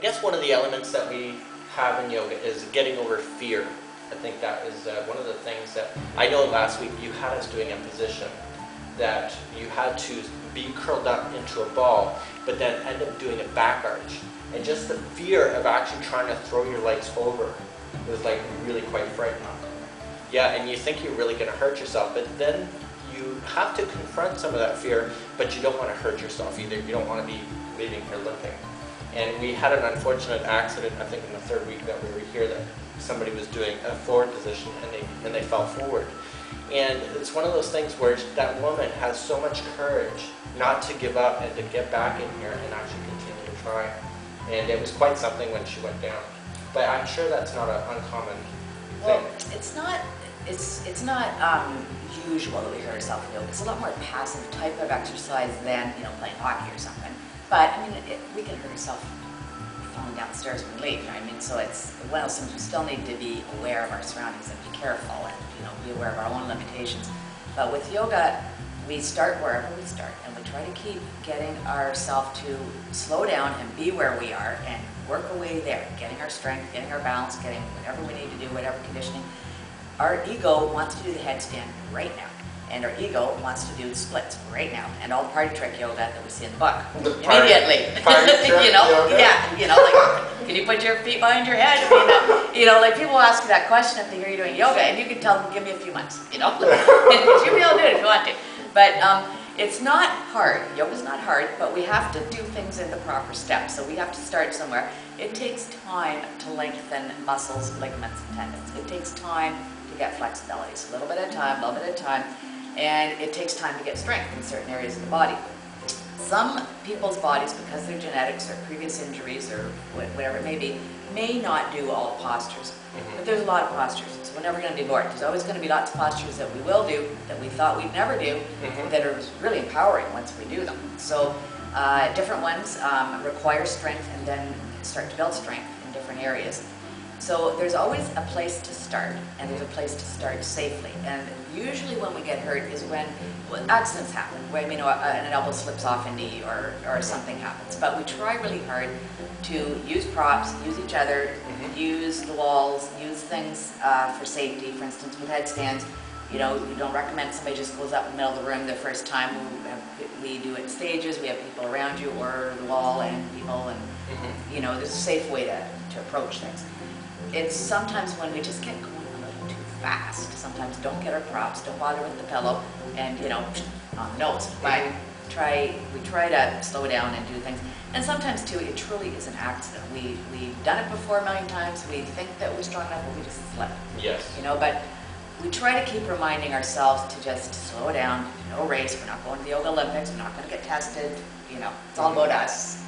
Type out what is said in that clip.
guess one of the elements that we have in yoga is getting over fear. I think that is one of the things that I know last week you had us doing a position that you had to be curled up into a ball, but then end up doing a back arch. And just the fear of actually trying to throw your legs over was like really quite frightening. Yeah, and you think you're really going to hurt yourself, but then you have to confront some of that fear, but you don't want to hurt yourself either. You don't want to be leaving here limping. And we had an unfortunate accident, I think in the third week that we were here, that somebody was doing a forward position and they fell forward. And it's one of those things where that woman has so much courage not to give up and to get back in here and actually continue to try. And it was quite something when she went down. But I'm sure that's not an uncommon thing. Well, it's not usual that we hurt ourselves in yoga. It's a lot more passive type of exercise than, you know, playing hockey or something. But I mean, we can hurt ourselves falling down the stairs when we leave. You know what I mean? So it's one of those things we still need to be aware of our surroundings and be careful and, you know, be aware of our own limitations. But with yoga, we start wherever we start, and we try to keep getting ourselves to slow down and be where we are and work away there, getting our strength, getting our balance, getting whatever we need to do, whatever conditioning. Our ego wants to do the headstand right now, and our ego wants to do the splits right now, and all the party trick yoga that we see in the book immediately. You know, yoga. Yeah, you know, like, can you put your feet behind your head? I mean, you know, like people ask you that question if they hear you doing yoga, and you can tell them, give me a few months, you know, because you'll be able to do it if you want to. But it's not hard. Yoga's not hard, but we have to do things in the proper steps. So we have to start somewhere. It takes time to lengthen muscles, ligaments, and tendons. It takes time to get flexibility. So a little bit at a time, a little bit at a time. And it takes time to get strength in certain areas of the body. Some people's bodies, because of their genetics or previous injuries or whatever it may be, may not do all the postures. But there's a lot of postures, so we're never going to be bored. There's always going to be lots of postures that we will do, that we thought we'd never do, that are really empowering once we do them. So different ones require strength and then start to build strength in different areas. So there's always a place to start, and there's a place to start safely. And usually when we get hurt is when accidents happen, when, you know, an elbow slips off a knee or something happens. But we try really hard to use props, use each other, use the walls, use things for safety. For instance, with headstands, you know, you don't recommend somebody just goes up in the middle of the room the first time. We do it in stages. We have people around you or the wall and people, and you know, there's a safe way to approach things. It's sometimes when we just get going a little too fast. Sometimes don't get our props, don't bother with the pillow, and, you know, on the nose. But we try to slow down and do things. And sometimes too, it truly is an accident. We've done it before a million times. We think that we're strong enough, but we just slip. Yes. You know, but we try to keep reminding ourselves to just slow down. No race. We're not going to the Yoga Olympics. We're not going to get tested. You know, it's all about us.